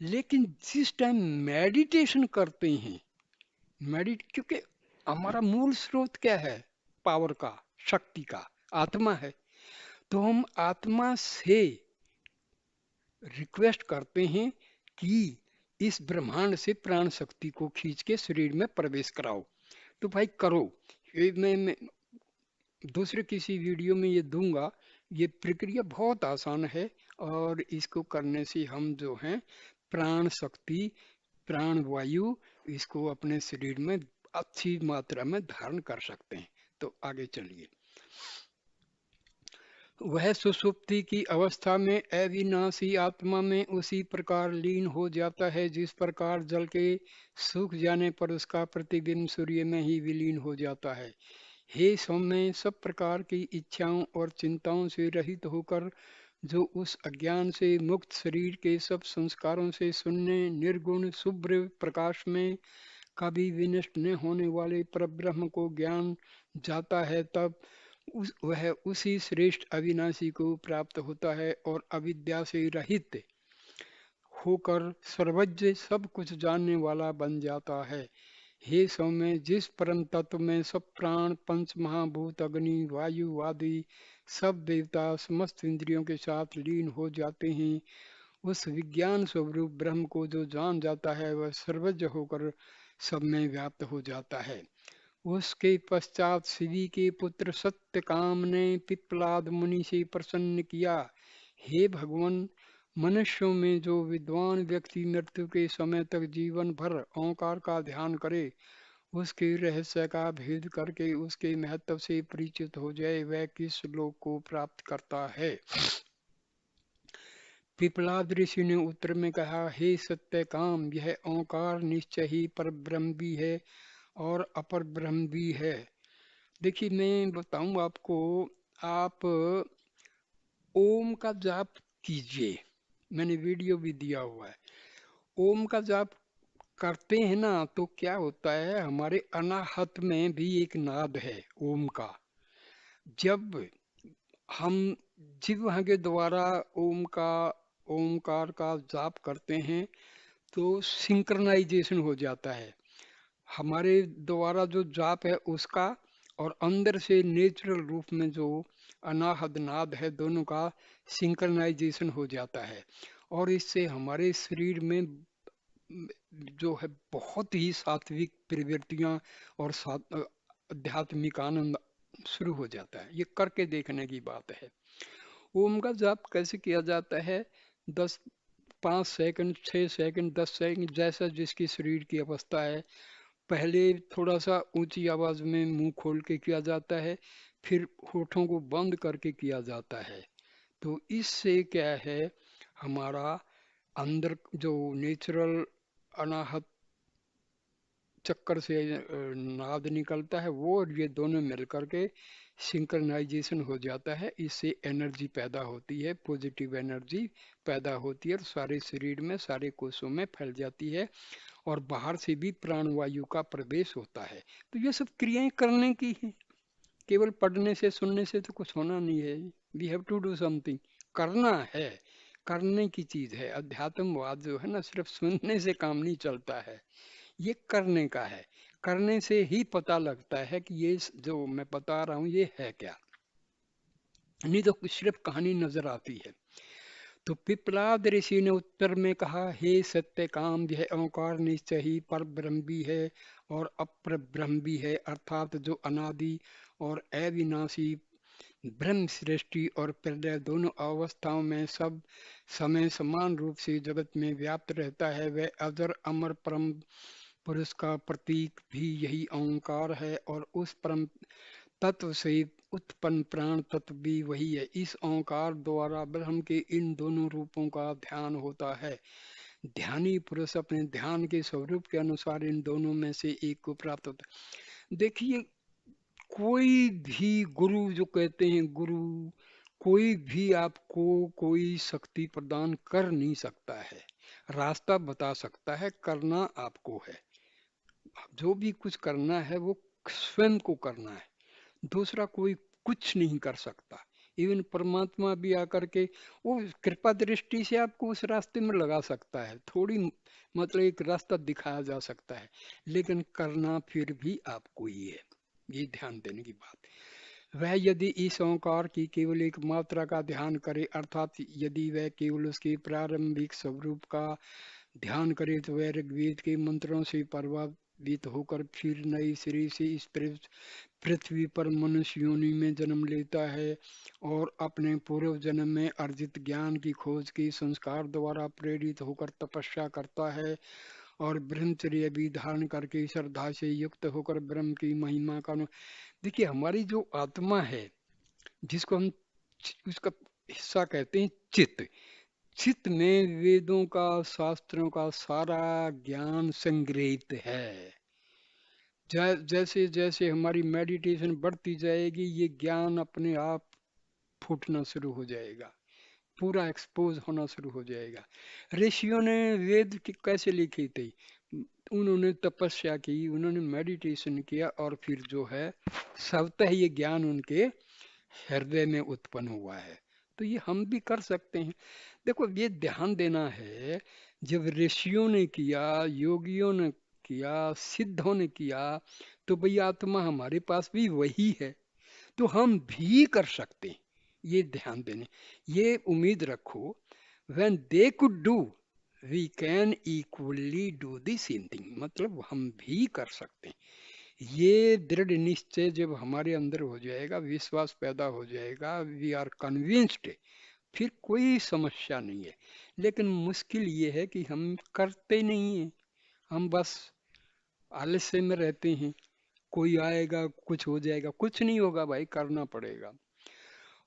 S1: लेकिन जिस टाइम मेडिटेशन करते हैं, क्योंकि हमारा मूल स्रोत क्या है, पावर का, शक्ति का, आत्मा है। तो हम आत्मा से रिक्वेस्ट करते हैं कि इस ब्रह्मांड से प्राण शक्ति को खींच के शरीर में प्रवेश कराओ। तो भाई करो। ये मैं दूसरे किसी वीडियो में ये दूंगा। ये प्रक्रिया बहुत आसान है और इसको करने से हम जो हैं प्राण शक्ति, प्राण वायु इसको अपने शरीर में अच्छी मात्रा में धारण कर सकते हैं। तो आगे चलिए। वह सुषुप्ति की अवस्था में अविनाशी आत्मा में उसी प्रकार लीन हो जाता है जिस प्रकार जल के सूख जाने पर उसका प्रतिबिंब सूर्य में ही विलीन हो जाता है। हे सौम्य, सब प्रकार की इच्छाओं और चिंताओं से रहित होकर जो उस अज्ञान से मुक्त शरीर के सब संस्कारों से शून्य निर्गुण शुभ्र प्रकाश में कभी विनष्ट न होने वाले परब्रह्म को ज्ञान जाता है, तब वह उसी श्रेष्ठ अविनाशी को प्राप्त होता है और अविद्या से रहित होकर सर्वज्ञ सब कुछ जानने वाला बन जाता है। हे सौम्य, जिस परम तत्व में सब प्राण पंच महाभूत अग्नि वायु आदि सब देवता समस्त इंद्रियों के साथ लीन हो जाते हैं, उस विज्ञान स्वरूप ब्रह्म को जो जान जाता है वह सर्वज्ञ होकर सब में व्याप्त हो जाता है। उसके पश्चात शिवी के पुत्र सत्यकाम ने पिप्पलाद मुनि से प्रसन्न किया, हे भगवान, मनुष्यों में जो विद्वान व्यक्ति मृत्यु के समय तक जीवन भर ओंकार का ध्यान करे, उसके रहस्य का भेद करके उसके महत्व से परिचित हो जाए, वह किस लोक को प्राप्त करता है। पिपलाद ऋषि ने उत्तर में कहा, हे सत्य काम, यह ओंकार निश्चय ही पर ब्रह्म भी है और अपर ब्रह्म भी है। देखिए मैं बताऊं आपको, आप ओम का जाप कीजिए, मैंने वीडियो भी दिया हुआ है। ओम का जाप करते हैं ना तो क्या होता है, हमारे अनाहत में भी एक नाद है ओम का। जब हम जिह्वा के द्वारा ओमकार का जाप करते हैं तो सिंक्रनाइजेशन हो जाता है हमारे द्वारा जो जाप है उसका, और अंदर से नेचुरल रूप में जो अनाहद नाद है दोनों का सिंक्रनाइजेशन हो जाता है। और इससे हमारे शरीर में जो है बहुत ही सात्विक प्रवृत्तियां और आध्यात्मिक आनंद शुरू हो जाता है। ये करके देखने की बात है। ओम का जाप कैसे किया जाता है? 10 5 सेकंड, 6 सेकंड, 10 सेकंड, जैसा जिसकी शरीर की अवस्था है। पहले थोड़ा सा ऊंची आवाज में मुंह खोल के किया जाता है, फिर होठों को बंद करके किया जाता है। तो इससे क्या है, हमारा अंदर जो नेचुरल अनाहत चक्कर से नाद निकलता है वो और ये दोनों मिल करके सिंक्रनाइजेशन हो जाता है। इससे एनर्जी पैदा होती है, पॉजिटिव एनर्जी पैदा होती है और सारे शरीर में सारे कोषों में फैल जाती है और बाहर से भी प्राणवायु का प्रवेश होता है। तो ये सब क्रियाएं करने की है, केवल पढ़ने से सुनने से तो कुछ होना नहीं है। We have to do something, करना है, करने की चीज है। अध्यात्मवाद जो है ना, सिर्फ सुनने से काम नहीं चलता है, ये करने का है। करने से ही पता लगता है कि ये जो मैं बता रहा हूँ ये है क्या, नहीं तो सिर्फ कहानी नजर आती है। तो पिपलाद ऋषि ने उत्तर में कहा, हे सत्य काम, यह ओंकार निश्चय ही पर ब्रह्म भी है और अपर ब्रह्म भी है, अर्थात जो अनादि और अविनाशी ब्रह्म सृष्टि और प्रलय दोनों अवस्थाओं में सब समय समान रूप से जगत में व्याप्त रहता है। वह अजर अमर परम पुरुष का प्रतीक भी यही ओंकार है और उस परम तत्व से उत्पन्न प्राण तत्व भी वही है। इस ओंकार द्वारा ब्रह्म के इन दोनों रूपों का ध्यान होता है। ध्यानी पुरुष अपने ध्यान के स्वरूप के अनुसार इन दोनों में से एक को प्राप्त होता है। देखिए, कोई भी गुरु जो कहते हैं गुरु, कोई भी आपको कोई शक्ति प्रदान कर नहीं सकता है, रास्ता बता सकता है, करना आपको है। जो भी कुछ करना है वो स्वयं को करना है, दूसरा कोई कुछ नहीं कर सकता। इवन परमात्मा भी आकर के वो कृपा दृष्टि से आपको उस रास्ते में लगा सकता है, थोड़ी मतलब एक रास्ता दिखाया जा सकता है, लेकिन करना फिर भी आपको ही है। ये ध्यान देने की बात। वह यदि इस ओंकार की केवल एक मात्रा का ध्यान करे, अर्थात यदि वह केवल उसके प्रारंभिक स्वरूप का ध्यान करे, तो वह ऋग्वेद के मंत्रों से पुनर्जीवित होकर फिर नए सिरे से इस पृथ्वी पर मनुष्य योनि में जन्म लेता है और अपने पूर्व जन्म में अर्जित ज्ञान की खोज की संस्कार द्वारा प्रेरित होकर तपस्या करता है और ब्रह्मचर्य भी धारण करके श्रद्धा से युक्त होकर ब्रह्म की महिमा का देखिए, हमारी जो आत्मा है जिसको हम उसका हिस्सा कहते हैं चित्त, चित्त में वेदों का शास्त्रों का सारा ज्ञान संग्रहित है। जैसे जैसे हमारी मेडिटेशन बढ़ती जाएगी ये ज्ञान अपने आप फूटना शुरू हो जाएगा, पूरा एक्सपोज होना शुरू हो जाएगा। ऋषियों ने वेद कैसे लिखे थे? उन्होंने तपस्या की, उन्होंने मेडिटेशन किया और फिर जो है स्वतः ये ज्ञान उनके हृदय में उत्पन्न हुआ है। तो ये हम भी कर सकते हैं। देखो ये ध्यान देना है, जब ऋषियों ने किया, योगियों ने किया, सिद्धों ने किया, तो भई आत्मा हमारे पास भी वही है, तो हम भी कर सकते हैं। ये ध्यान देने, ये उम्मीद रखो, when they could do we can equally do the same thing, मतलब हम भी कर सकते हैं। ये दृढ़ निश्चय जब हमारे अंदर हो जाएगा, विश्वास पैदा हो जाएगा, वी आर कन्विंस्ड, फिर कोई समस्या नहीं है। लेकिन मुश्किल ये है कि हम करते नहीं हैं, हम बस आलस्य में रहते हैं। कोई आएगा कुछ हो जाएगा, कुछ नहीं होगा भाई, करना पड़ेगा।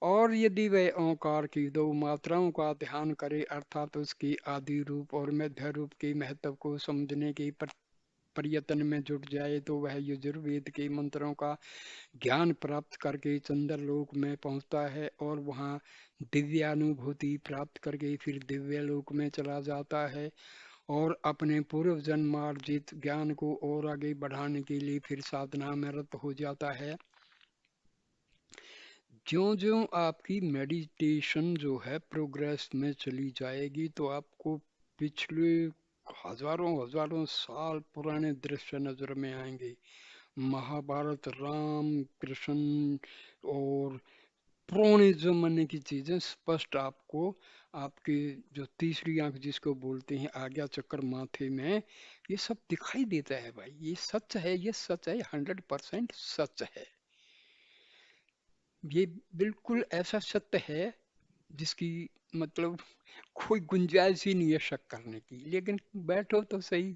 S1: और यदि वह ओंकार की दो मात्राओं का ध्यान करे, अर्थात उसकी आदि रूप और मध्य रूप के महत्व को समझने के प्रयत्न में जुट जाए, तो वह यजुर्वेद के मंत्रों का ज्ञान प्राप्त करके चंद्रलोक में पहुंचता है और वहां दिव्यानुभूति प्राप्त करके फिर दिव्य लोक में चला जाता है और अपने पूर्व जन्मार्जित ज्ञान को और आगे बढ़ाने के लिए फिर साधना में रत हो जाता है। ज्यों-ज्यों आपकी मेडिटेशन जो है प्रोग्रेस में चली जाएगी, तो आपको पिछले हजारों हजारों साल पुराने दृश्य नजर में आएंगे। महाभारत, राम कृष्ण और पुराने जमाने की चीजें स्पष्ट आपको, आपके जो तीसरी आंख जिसको बोलते हैं आज्ञा चक्र माथे में, ये सब दिखाई देता है भाई। ये सच है, ये सच है, 100% सच है। ये बिल्कुल ऐसा सत्य है जिसकी मतलब कोई गुंजाइश ही नहीं है शक करने की। लेकिन बैठो तो सही।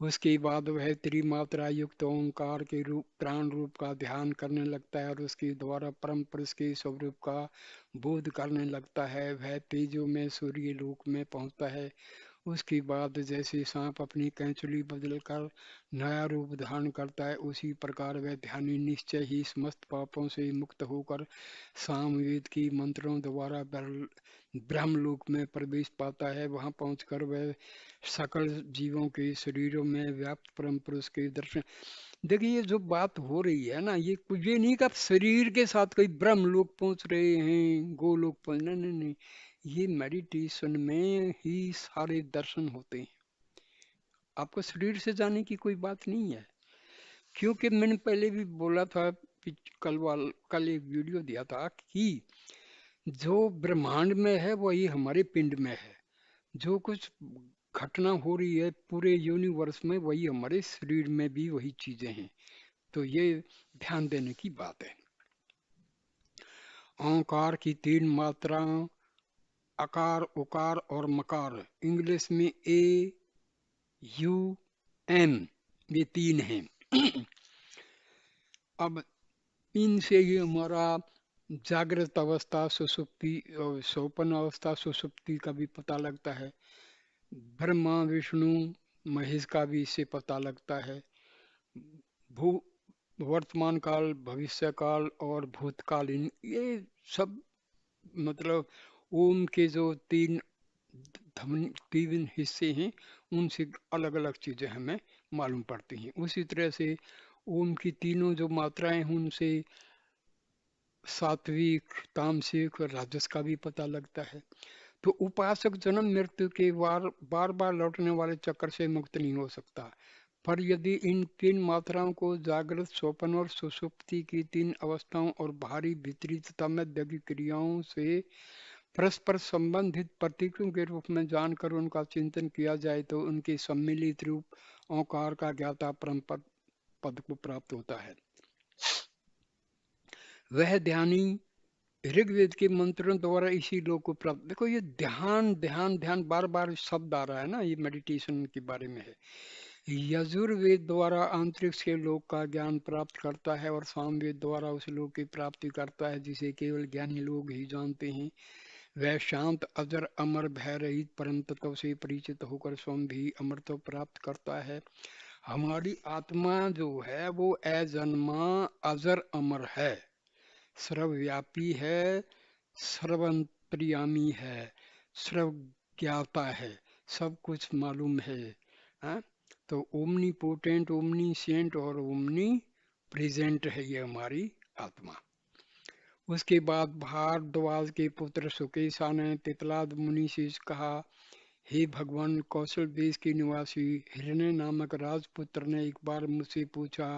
S1: उसके बाद वह त्रिमात्रा युक्त ओंकार के रूप प्राण रूप का ध्यान करने लगता है और उसके द्वारा परम पुरुष के स्वरूप का बोध करने लगता है। वह तेजो में सूर्य लोक में पहुंचता है। उसके बाद जैसे सांप अपनी कैंचुली बदलकर नया रूप धारण करता है, उसी प्रकार वह ध्यानी निश्चय ही समस्त पापों से मुक्त होकर सामवेद की मंत्रों द्वारा ब्रह्मलोक में प्रवेश पाता है। वहां पहुंचकर वह सकल जीवों के शरीरों में व्याप्त परम पुरुष के दर्शन। देखिए ये जो बात हो रही है ना, ये नहीं कि आप शरीर के साथ कोई ब्रह्मलोक पहुंच रहे हैं, गोलोक पहुंच, नहीं नहीं नहीं, ये मेडिटेशन में ही सारे दर्शन होते हैं। आपको शरीर से जाने की कोई बात नहीं है, क्योंकि मैंने पहले भी बोला था, कल एक वीडियो दिया था कि जो ब्रह्मांड में है वही हमारे पिंड में है। जो कुछ घटना हो रही है पूरे यूनिवर्स में, वही हमारे शरीर में भी वही चीजें हैं। तो ये ध्यान देने की बात है। ओंकार की 3 मात्राएं, अकार, उकार और मकार, इंग्लिश में ए यू एम, ये 3 हैं। अब इनसे ही हमारा जागृत अवस्था, सुसुप्ति और स्वप्न अवस्था, सुसुप्ति का भी पता लगता है। ब्रह्मा विष्णु महेश का भी इससे पता लगता है। भू वर्तमान काल, भविष्य काल और भूतकालीन, ये सब मतलब ओम के जो 3 हिस्से हैं, उनसे अलग अलग चीजें हमें मालूम पड़ती हैं। उसी तरह से ओम की तीनों जो मात्राएं हैं, उनसे सात्विक, तामसिक और राजस का भी पता लगता है। तो उपासक जन्म मृत्यु के बार बार लौटने वाले चक्र से मुक्त नहीं हो सकता। पर यदि इन 3 मात्राओं को जागृत, स्वप्न और सुषुप्ति की 3 अवस्थाओं और बाहरी भीतरी तथा मध्य की क्रियाओं से परस्पर संबंधित प्रतीकों के रूप में जानकर उनका चिंतन किया जाए तो उनके सम्मिलित रूप ओंकार का ज्ञाता परम पद को प्राप्त होता है। वह ध्यानी ऋग्वेद के मंत्रों द्वारा इसी लोक को प्राप्त, देखो ये ध्यान ध्यान ध्यान बार बार शब्द आ रहा है ना, ये मेडिटेशन के बारे में है। यजुर्वेद द्वारा अंतरिक्ष के लोक का ज्ञान प्राप्त करता है और सामवेद द्वारा उस लोक की प्राप्ति करता है जिसे केवल ज्ञानी लोग ही जानते हैं। वह शांत अजर अमर भय रहित परम तत्व से परिचित होकर स्वयं भी अमरत्व प्राप्त करता है। हमारी आत्मा जो है वो अजन्मा अजर अमर है, सर्वव्यापी है, सर्वंतर्यामी है, सर्वज्ञाता है, सब कुछ मालूम है। हाँ? तो ओमनी पोटेंट, ओमनी सेंट और ओमनी प्रेजेंट है ये हमारी आत्मा। उसके बाद भारद्वाज के पुत्र सुकेशा ने तितलाद मुनि से कहा, हे भगवान, कौशल देश के निवासी हिरण्य नामक राजपुत्र ने एक बार मुझसे पूछा,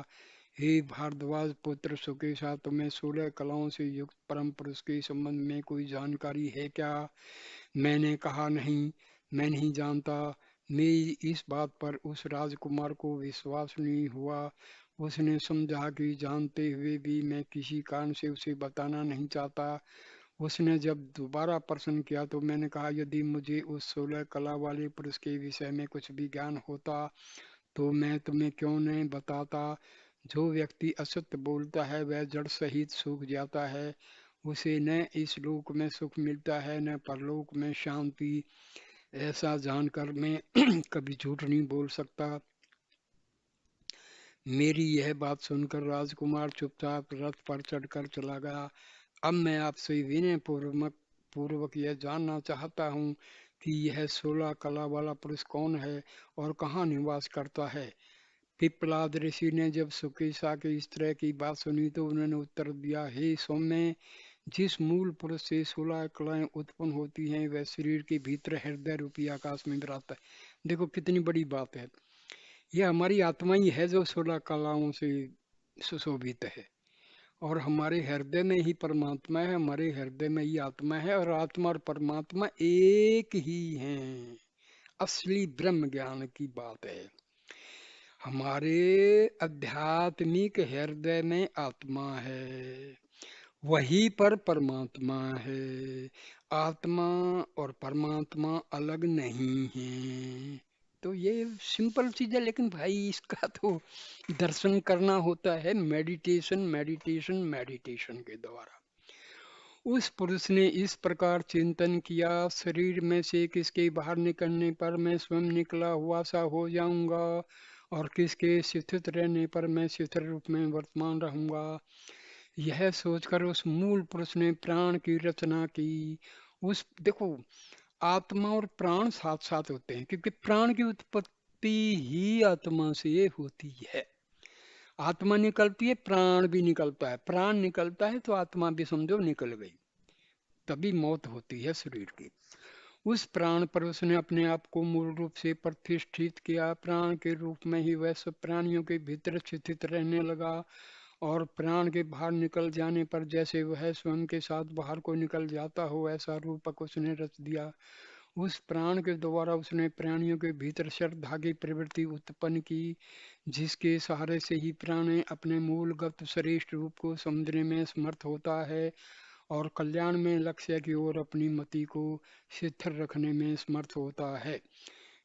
S1: हे भारद्वाज पुत्र सुकेशा, तुम्हें 16 कलाओं से युक्त परम पुरुष के संबंध में कोई जानकारी है क्या? मैंने कहा, नहीं, मैं नहीं जानता। मेरी इस बात पर उस राजकुमार को विश्वास नहीं हुआ। उसने समझा कि जानते हुए भी मैं किसी कारण से उसे बताना नहीं चाहता। उसने जब दोबारा प्रश्न किया तो मैंने कहा, यदि मुझे उस 16 कला वाले पुरुष के विषय में कुछ भी ज्ञान होता तो मैं तुम्हें क्यों नहीं बताता। जो व्यक्ति असत्य बोलता है वह जड़ सहित सूख जाता है। उसे न इस लोक में सुख मिलता है न परलोक में शांति। ऐसा जानकर मैं कभी झूठ नहीं बोल सकता। मेरी यह बात सुनकर राजकुमार चुपचाप रथ पर चढ़कर चला गया। अब मैं आपसे विनय पूर्वक यह जानना चाहता हूँ कि यह 16 कला वाला पुरुष कौन है और कहाँ निवास करता है। पिप्पलाद ऋषि ने जब सुकेशा के इस तरह की बात सुनी तो उन्होंने उत्तर दिया, हे सौम्य, जिस मूल पुरुष से 16 कलाएं उत्पन्न होती हैं वह शरीर के भीतर हृदय रूपी आकाश में विराजता है। देखो कितनी बड़ी बात है, यह हमारी आत्मा ही है जो 16 कलाओं से सुशोभित है और हमारे हृदय में ही परमात्मा है, हमारे हृदय में ही आत्मा है और आत्मा और परमात्मा एक ही हैं। असली ब्रह्म ज्ञान की बात है। हमारे आध्यात्मिक हृदय में आत्मा है, वही पर परमात्मा है। आत्मा और परमात्मा अलग नहीं है। तो ये सिंपल चीज है, लेकिन भाई इसका तो दर्शन करना होता है मेडिटेशन मेडिटेशन मेडिटेशन के द्वारा। उस पुरुष ने इस प्रकार चिंतन किया, शरीर में से किसके बाहर निकलने पर मैं स्वयं निकला हुआ सा हो जाऊंगा और किसके शिथित रहने पर मैं शिथिर रूप में वर्तमान रहूंगा। यह सोचकर उस मूल पुरुष ने प्राण की रचना की। उस देखो, आत्मा और प्राण साथ साथ होते हैं क्योंकि प्राण की उत्पत्ति ही आत्मा से होती है। आत्मा निकलती है, प्राण भी निकलता है, प्राण निकलता है तो आत्मा भी समझो निकल गई, तभी मौत होती है शरीर की। उस प्राण पर उसने अपने आप को मूल रूप से प्रतिष्ठित किया। प्राण के रूप में ही वह सब प्राणियों के भीतर स्थित रहने लगा और प्राण के बाहर निकल जाने पर जैसे वह स्वयं के साथ बाहर को निकल जाता हो ऐसा रूपक उसने रच दिया। उस प्राण के द्वारा उसने प्राणियों के भीतर श्रद्धा की प्रवृत्ति उत्पन्न की, जिसके सहारे से ही प्राण अपने मूलगत श्रेष्ठ रूप को समझने में समर्थ होता है और कल्याण में लक्ष्य की ओर अपनी मति को स्थिर रखने में समर्थ होता है।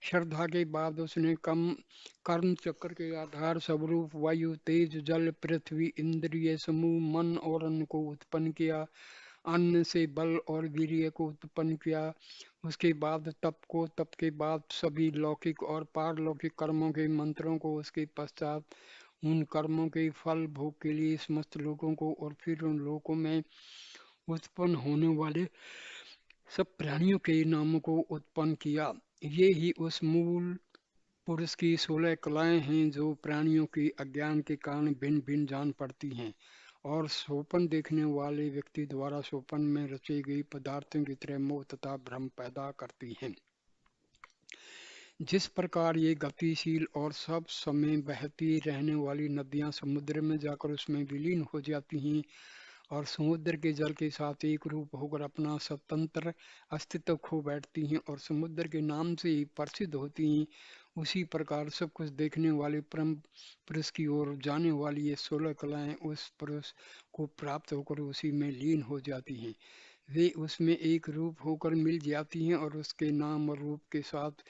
S1: श्रद्धा के बाद उसने कर्म चक्र के आधार स्वरूप वायु, तेज, जल, पृथ्वी, इंद्रिय समूह, मन और अन्न को उत्पन्न किया। अन्न से बल और वीर्य को उत्पन्न किया। उसके बाद तप के बाद सभी लौकिक और पारलौकिक कर्मों के मंत्रों को, उसके पश्चात उन कर्मों के फल भोग के लिए समस्त लोगों को और फिर उन लोगों में उत्पन्न होने वाले सब प्राणियों के नामों को उत्पन्न किया। ये ही उस मूल पुरुष की 16 कलाएं हैं जो प्राणियों के अज्ञान के कारण भिन्न भिन्न जान पड़ती हैं और स्वप्न देखने वाले व्यक्ति द्वारा स्वप्न में रची गई पदार्थों की तरह मोह तथा भ्रम पैदा करती हैं। जिस प्रकार ये गतिशील और सब समय बहती रहने वाली नदियां समुद्र में जाकर उसमें विलीन हो जाती हैं, और समुद्र के जल के साथ एक रूप होकर अपना स्वतंत्र अस्तित्व खो बैठती हैं और समुद्र के नाम से ही प्रसिद्ध होती हैं। उसी प्रकार सब कुछ देखने वाले परम पुरुष की ओर जाने वाली ये 16 कलाएं उस पुरुष को प्राप्त होकर उसी में लीन हो जाती हैं। वे उसमें एक रूप होकर मिल जाती हैं और उसके नाम और रूप के साथ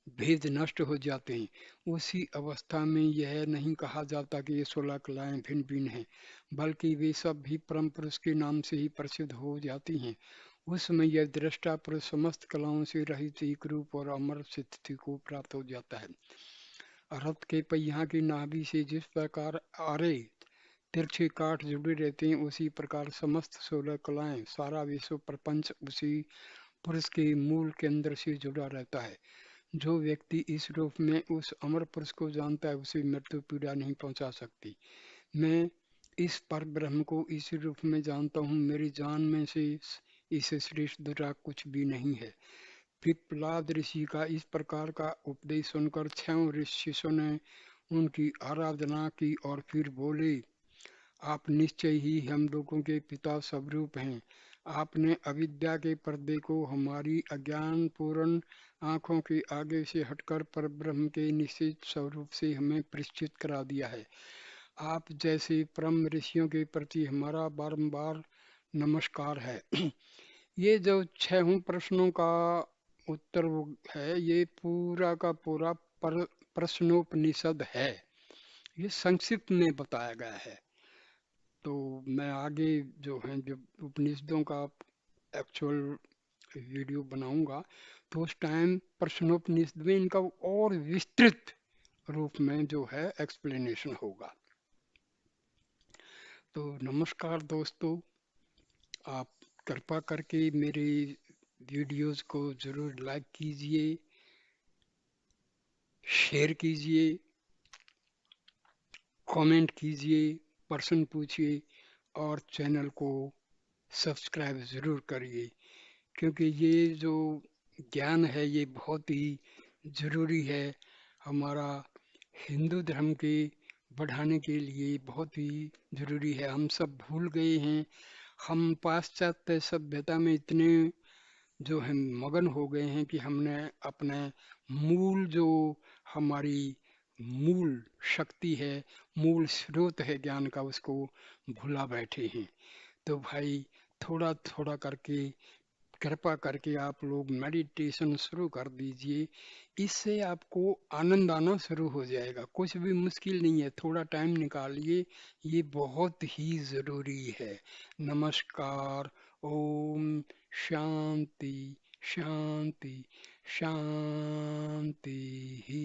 S1: भेद नष्ट हो जाते हैं। उसी अवस्था में यह नहीं कहा जाता कि ये 16 कलाएं भिन्न भिन्न हैं, बल्कि वे सब भी परम पुरुष के नाम से ही प्रसिद्ध हो जाती हैं। उस समय यह दृष्टा पुरुष समस्त कलाओं से रहित एक रूप और अमर स्थिति को प्राप्त हो जाता है। रथ के पहिया की नाभि से जिस प्रकार आरे तिरछे काठ जुड़े रहते हैं, उसी प्रकार समस्त 16 कलाएं, सारा विश्व प्रपंच उसी पुरुष के मूल केंद्र से जुड़ा रहता है। जो व्यक्ति इस रूप में उस अमर पुरुष को जानता है, उसे मृत्यु पीड़ा नहीं पहुंचा सकती। मैं इस पर ब्रह्म को इस रूप में जानता हूँ, मेरी जान में से इससे श्रेष्ठ दूसरा कुछ भी नहीं है। पिप्पलाद ऋषि का इस प्रकार का उपदेश सुनकर 6 शिष्यों ने उनकी आराधना की और फिर बोले, आप निश्चय ही हम लोगों के पिता स्वरूप हैं। आपने अविद्या के पर्दे को हमारी अज्ञान पूर्ण आंखों के आगे से हटकर परब्रह्म के निश्चित स्वरूप से हमें परिचित करा दिया है। आप जैसे परम ऋषियों के प्रति हमारा बारंबार नमस्कार है। ये जो 6 प्रश्नों का उत्तर है, ये पूरा का पूरा प्रश्नोपनिषद है। ये संक्षिप्त में बताया गया है। तो मैं आगे जो है जब उपनिषदों का एक्चुअल वीडियो बनाऊंगा, तो उस टाइम प्रश्नोपनिषद में इनका और विस्तृत रूप में जो है एक्सप्लेनेशन होगा। तो नमस्कार दोस्तों, आप कृपा करके मेरे वीडियोस को ज़रूर लाइक कीजिए, शेयर कीजिए, कमेंट कीजिए, प्रश्न पूछिए और चैनल को सब्सक्राइब ज़रूर करिए, क्योंकि ये जो ज्ञान है ये बहुत ही ज़रूरी है। हमारा हिंदू धर्म के बढ़ाने के लिए बहुत ही ज़रूरी है। हम सब भूल गए हैं, हम पाश्चात्य सभ्यता में इतने जो है मगन हो गए हैं कि हमने अपने मूल जो हमारी मूल शक्ति है, मूल स्रोत है ज्ञान का, उसको भुला बैठे हैं। तो भाई थोड़ा थोड़ा करके कृपा करके आप लोग मेडिटेशन शुरू कर दीजिए। इससे आपको आनंद आना शुरू हो जाएगा। कुछ भी मुश्किल नहीं है, थोड़ा टाइम निकालिए, ये बहुत ही ज़रूरी है। नमस्कार। ओम शांति शांति शांति ही।